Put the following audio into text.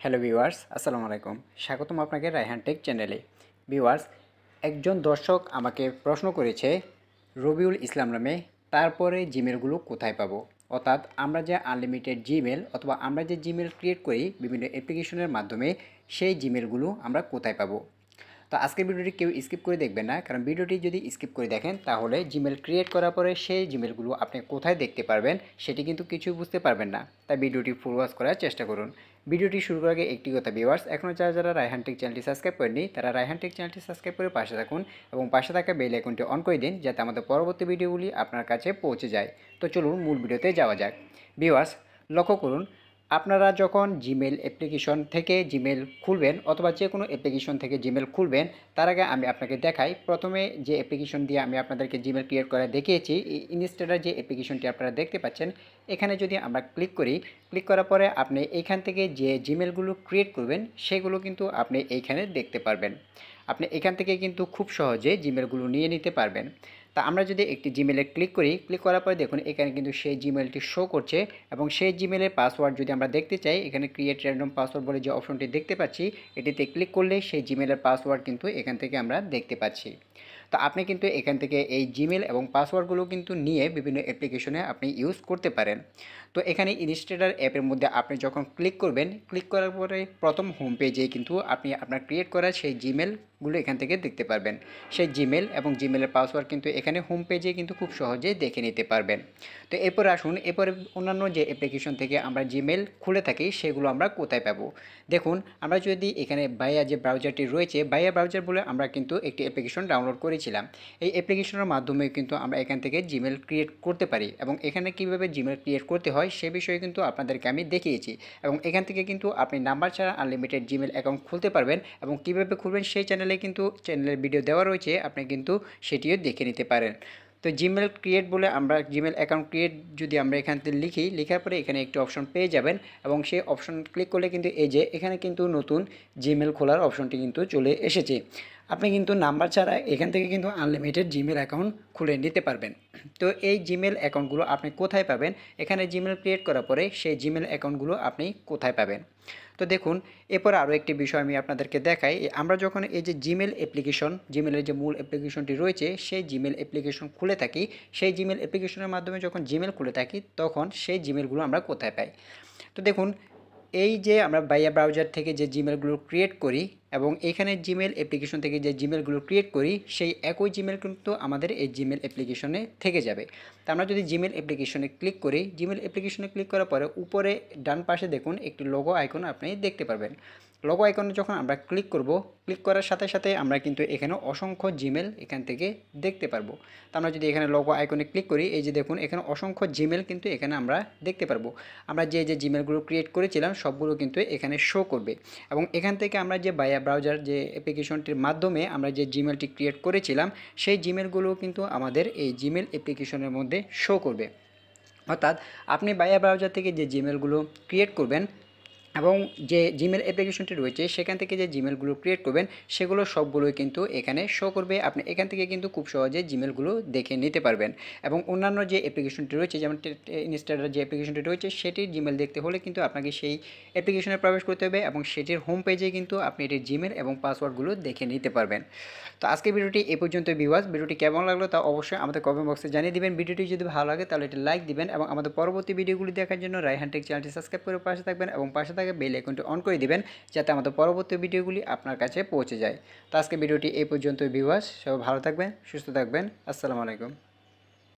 Hello viewers, আসসালামু আলাইকুম। স্বাগতম আপনাকে রায়হান টেক চ্যানেলে। ভিউয়ার্স, একজন দর্শক আমাকে প্রশ্ন করেছে রবিউল ইসলাম নামে, তারপরে জিমেলগুলো কোথায় পাবো? অর্থাৎ আমরা যে আনলিমিটেড জিমেল অথবা আমরা যে জিমেল ক্রিয়েট করি বিভিন্ন অ্যাপ্লিকেশনের মাধ্যমে, সেই জিমেলগুলো আমরা কোথায় পাবো? তো আজকের ভিডিওটি কেউ স্কিপ করে দেখবেন না, কারণ ভিডিওটি যদি স্কিপ করে দেখেন তাহলে জিমেল ক্রিয়েট করার পরে সেই জিমেলগুলো আপনি কোথায় দেখতে পারবেন সেটি কিন্তু কিছুই বুঝতে পারবেন না। তাই ভিডিওটি ফুল ওয়াচ করার চেষ্টা করুন। ভিডিওটি শুরু করার আগে একটি কথা ভিউয়ার্স, এখনও যারা রায়হান টেক চ্যানেলটি সাবস্ক্রাইব করেননি তারা রায়হান টেক চ্যানেলটি সাবস্ক্রাইব করে পাশে থাকুন এবং পাশে থাকা বেল আইকনটি অন করে দিন যাতে আমাদের পরবর্তী ভিডিওগুলি আপনার কাছে পৌঁছে যায়। তো চলুন মূল ভিডিওতে যাওয়া যাক। ভিউয়ার্স, লক্ষ্য করুন, আপনারা যখন জিমেল অ্যাপ্লিকেশন থেকে জিমেল খুলবেন অথবা যে কোনো অ্যাপ্লিকেশন থেকে জিমেল খুলবেন, তার আগে আমি আপনাকে দেখাই। প্রথমে যে অ্যাপ্লিকেশন দিয়ে আমি আপনাদেরকে জিমেল ক্রিয়েট করে দেখিয়েছি, এই ইনস্টাডার যে অ্যাপ্লিকেশনটি আপনারা দেখতে পাচ্ছেন, এখানে যদি আমরা ক্লিক করি, ক্লিক করার পরে আপনি এইখান থেকে যে জিমেলগুলো ক্রিয়েট করবেন সেগুলো কিন্তু আপনি এইখানে দেখতে পারবেন। আপনি এখান থেকে কিন্তু খুব সহজে জিমেলগুলো নিয়ে নিতে পারবেন। তা আমরা যদি একটি জিমেলে ক্লিক করি, ক্লিক করার পরে দেখুন এখানে কিন্তু সেই জিমেলটি শো করছে এবং সেই জিমেলের পাসওয়ার্ড যদি আমরা দেখতে চাই, এখানে ক্রিয়েট র্যান্ডম পাসওয়ার্ড বলে যে অপশনটি দেখতে পাচ্ছি, এটিতে ক্লিক করলে সেই জিমেলের পাসওয়ার্ড কিন্তু এখান থেকে আমরা দেখতে পাচ্ছি। তো আপনি কিন্তু এখান থেকে এই জিমেল এবং পাসওয়ার্ডগুলো কিন্তু নিয়ে বিভিন্ন অ্যাপ্লিকেশনে আপনি ইউজ করতে পারেন। তো এখানে ইনস্টাডার অ্যাপের মধ্যে আপনি যখন ক্লিক করবেন, ক্লিক করার পরে প্রথম হোম পেজে কিন্তু আপনি আপনার ক্রিয়েট করা সেই জিমেলগুলো এখান থেকে দেখতে পারবেন। সেই জিমেল এবং জিমেলের পাসওয়ার্ড কিন্তু এখানে হোম পেজে কিন্তু খুব সহজেই দেখে নিতে পারবেন। তো এরপরে আসুন, এরপরে অন্যান্য যে অ্যাপ্লিকেশন থেকে আমরা জিমেল খুলে থাকি সেগুলো আমরা কোথায় পাবো? দেখুন, আমরা যদি এখানে ভাইয়া যে ব্রাউজারটি রয়েছে, ভাইয়া ব্রাউজার বলে আমরা কিন্তু একটি অ্যাপ্লিকেশন ডাউনলোড করেছিলাম। এই অ্যাপ্লিকেশনের মাধ্যমে কিন্তু আমরা এখান থেকে জিমেল ক্রিয়েট করতে পারি এবং এখানে কীভাবে জিমেল ক্রিয়েট করতে হয় সে বিষয়ে কিন্তু আপনাদেরকে আমি দেখিয়েছি। এবং এখান থেকে কিন্তু আপনি নাম্বার ছাড়া আনলিমিটেড জিমেল অ্যাকাউন্ট খুলতে পারবেন এবং কীভাবে খুলবেন সেই চ্যানেলের ভিডিও দেওয়া রয়েছে, আপনি কিন্তু সেটিও দেখে নিতে পারেন। তো জিমেল ক্রিয়েট বলে আমরা জিমেল অ্যাকাউন্ট ক্রিয়েট যদি আমরা এখান থেকে লিখি, লেখার পরে এখানে একটি অপশন পেয়ে যাবেন এবং সেই অপশন ক্লিক করলে কিন্তু এই যে এখানে কিন্তু নতুন জিমেল খোলার অপশনটি কিন্তু চলে এসেছে। আপনি কিন্তু নাম্বার ছাড়া এখান থেকে কিন্তু আনলিমিটেড জিমেল অ্যাকাউন্ট খুলে নিতে পারবেন। তো এই জিমেল অ্যাকাউন্টগুলো আপনি কোথায় পাবেন? এখানে জিমেল ক্রিয়েট করার পরে সেই জিমেল অ্যাকাউন্টগুলো আপনি কোথায় পাবেন? তো দেখুন, এরপর আরও একটি বিষয় আমি আপনাদেরকে দেখাই। আমরা যখন এই যে জিমেল অ্যাপ্লিকেশন, জিমেলের যে মূল অ্যাপ্লিকেশনটি রয়েছে সেই জিমেল অ্যাপ্লিকেশন খুলে থাকি, সেই জিমেল অ্যাপ্লিকেশনের মাধ্যমে যখন জিমেল খুলে থাকি তখন সেই জিমেলগুলো আমরা কোথায় পাই? তো দেখুন, এই যে আমরা ভাইয়া ব্রাউজার থেকে যে জিমেলগুলো ক্রিয়েট করি এবং এইখানে জিমেল অ্যাপ্লিকেশন থেকে যে জিমেলগুলো ক্রিয়েট করি, সেই একই জিমেল কিন্তু আমাদের এই জিমেল অ্যাপ্লিকেশনে থেকে যাবে। তো আমরা যদি জিমেল অ্যাপ্লিকেশনে ক্লিক করি, জিমেল অ্যাপ্লিকেশনে ক্লিক করার পরে উপরে ডান পাশে দেখুন একটি লোগো আইকন আপনি দেখতে পারবেন। লোগো আইকনে যখন আমরা ক্লিক করব, ক্লিক করার সাথে সাথে আমরা কিন্তু এখানে অসংখ্য জিমেল এখান থেকে দেখতে পারবো। তো আমরা যদি এখানে লোগো আইকনে ক্লিক করি, এই যে দেখুন এখানে অসংখ্য জিমেল কিন্তু এখানে আমরা দেখতে পারবো। আমরা যে যে জিমেলগুলো ক্রিয়েট করেছিলাম সবগুলো কিন্তু এখানে শো করবে এবং এখান থেকে আমরা যে ভাইয়া ব্রাউজার যে অ্যাপ্লিকেশনটির মাধ্যমে আমরা যে জিমেলটি ক্রিয়েট করেছিলাম সেই জিমেলগুলো কিন্তু আমাদের এই জিমেল অ্যাপ্লিকেশনের মধ্যে শো করবে। অর্থাৎ আপনি ভাইয়া ব্রাউজার থেকে যে জিমেলগুলো ক্রিয়েট করবেন এবং যে জিমেল অ্যাপ্লিকেশনটি রয়েছে সেখান থেকে যে জিমেলগুলো ক্রিয়েট করবেন সেগুলো সবগুলোই কিন্তু এখানে শো করবে। আপনি এখান থেকে কিন্তু খুব সহজে জিমেলগুলো দেখে নিতে পারবেন এবং অন্যান্য যে অ্যাপ্লিকেশনটি রয়েছে যেমন ইনস্টাডার যে অ্যাপ্লিকেশনটি রয়েছে সেটির জিমেল দেখতে হলে কিন্তু আপনাকে সেই অ্যাপ্লিকেশনে প্রবেশ করতে হবে এবং সেটির হোম পেজে কিন্তু আপনি এটির জিমেল এবং পাসওয়ার্ডগুলো দেখে নিতে পারবেন। তো আজকের ভিডিওটি এই পর্যন্ত ভিউয়ার্স, ভিডিওটি কেমন লাগলো তা অবশ্যই আমাদের কমেন্ট বক্সে জানিয়ে দিবেন। ভিডিওটি যদি ভালো লাগে তাহলে এটি লাইক দিবেন এবং আমাদের পরবর্তী ভিডিওগুলি দেখার জন্য রায়হান টেক চ্যানেলটি সাবস্ক্রাইব করে পাশে থাকবেন এবং পাশে থাকা বেল আইকনটি অন করে দিবেন যাতে আমাদের পরবর্তী ভিডিওগুলি আপনার কাছে পৌঁছে যায়। তো আজকে ভিডিওটি এই পর্যন্ত ভিউয়ার্স, সবাই ভালো থাকবেন, সুস্থ থাকবেন। আসসালামু আলাইকুম।